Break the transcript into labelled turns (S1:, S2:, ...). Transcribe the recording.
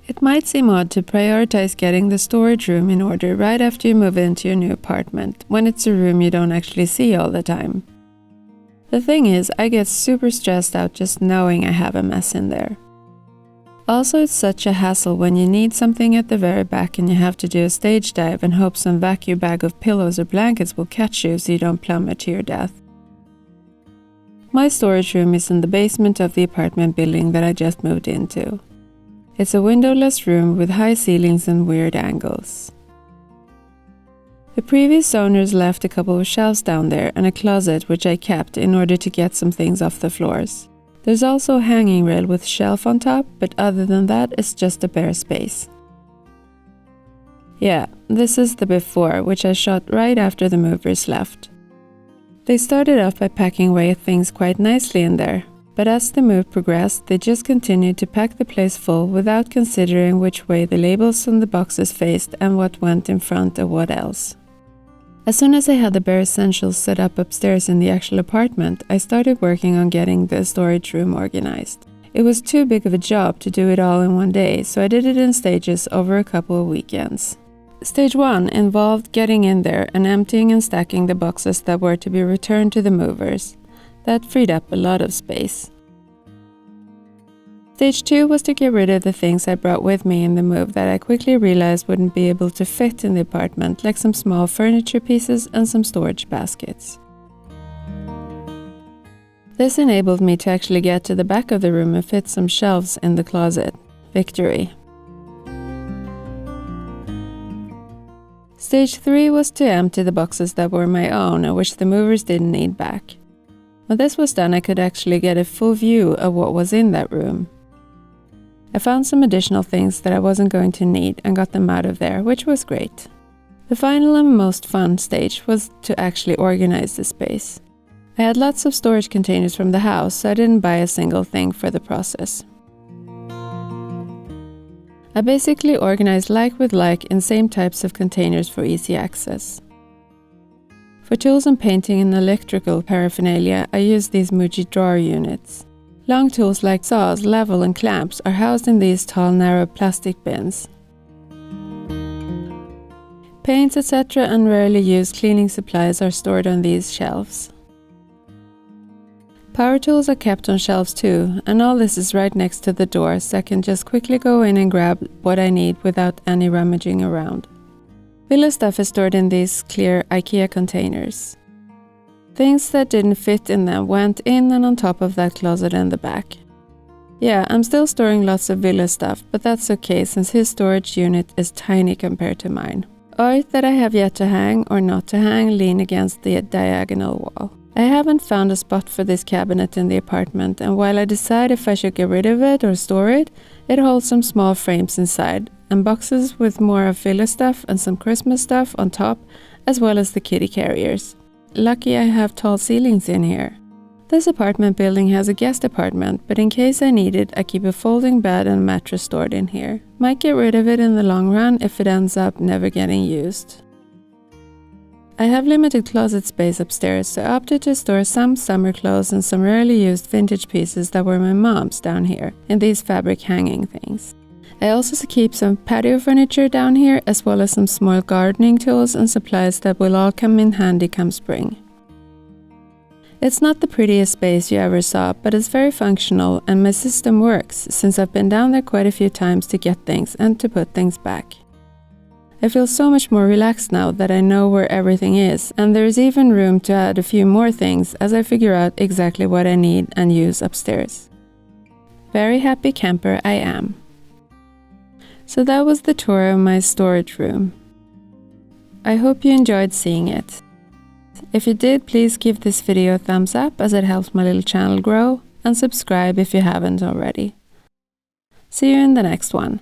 S1: It might seem odd to prioritize getting the storage room in order right after you move into your new apartment, when it's a room you don't actually see all the time. The thing is, I get super stressed out just knowing I have a mess in there. Also, it's such a hassle when you need something at the very back and you have to do a stage dive and hope some vacuum bag of pillows or blankets will catch you so you don't plummet to your death. My storage room is in the basement of the apartment building that I just moved into. It's a windowless room with high ceilings and weird angles. The previous owners left a couple of shelves down there and a closet which I kept in order to get some things off the floors. There's also a hanging rail with shelf on top, but other than that it's just a bare space. Yeah, this is the before, which I shot right after the movers left. They started off by packing away things quite nicely in there, but as the move progressed, they just continued to pack the place full without considering which way the labels on the boxes faced and what went in front of what else. As soon as I had the bare essentials set up upstairs in the actual apartment, I started working on getting the storage room organized. It was too big of a job to do it all in one day, so I did it in stages over a couple of weekends. Stage 1 involved getting in there and emptying and stacking the boxes that were to be returned to the movers. That freed up a lot of space. Stage 2 was to get rid of the things I brought with me in the move that I quickly realized wouldn't be able to fit in the apartment, like some small furniture pieces and some storage baskets. This enabled me to actually get to the back of the room and fit some shelves in the closet. Victory! Stage 3 was to empty the boxes that were my own and which the movers didn't need back. When this was done, I could actually get a full view of what was in that room. I found some additional things that I wasn't going to need and got them out of there, which was great. The final and most fun stage was to actually organize the space. I had lots of storage containers from the house, so I didn't buy a single thing for the process. I basically organized like with like in same types of containers for easy access. For tools and painting and electrical paraphernalia, I use these Muji drawer units. Long tools like saws, level and clamps are housed in these tall, narrow plastic bins. Paints, etc. and rarely used cleaning supplies are stored on these shelves. Power tools are kept on shelves too, and all this is right next to the door, so I can just quickly go in and grab what I need without any rummaging around. Villa stuff is stored in these clear IKEA containers. Things that didn't fit in them went in and on top of that closet in the back. Yeah, I'm still storing lots of Villa stuff, but that's okay since his storage unit is tiny compared to mine. Art that I have yet to hang or not to hang lean against the diagonal wall. I haven't found a spot for this cabinet in the apartment, and while I decide if I should get rid of it or store it, it holds some small frames inside and boxes with more of Villa stuff and some Christmas stuff on top, as well as the kitty carriers. Lucky I have tall ceilings in here. This apartment building has a guest apartment, but in case I need it, I keep a folding bed and mattress stored in here. Might get rid of it in the long run if it ends up never getting used. I have limited closet space upstairs, so I opted to store some summer clothes and some rarely used vintage pieces that were my mom's down here, in these fabric hanging things. I also keep some patio furniture down here, as well as some small gardening tools and supplies that will all come in handy come spring. It's not the prettiest space you ever saw, but it's very functional and my system works, since I've been down there quite a few times to get things and to put things back. I feel so much more relaxed now that I know where everything is, and there is even room to add a few more things as I figure out exactly what I need and use upstairs. Very happy camper I am. So that was the tour of my storage room. I hope you enjoyed seeing it. If you did, please give this video a thumbs up as it helps my little channel grow, and subscribe if you haven't already. See you in the next one.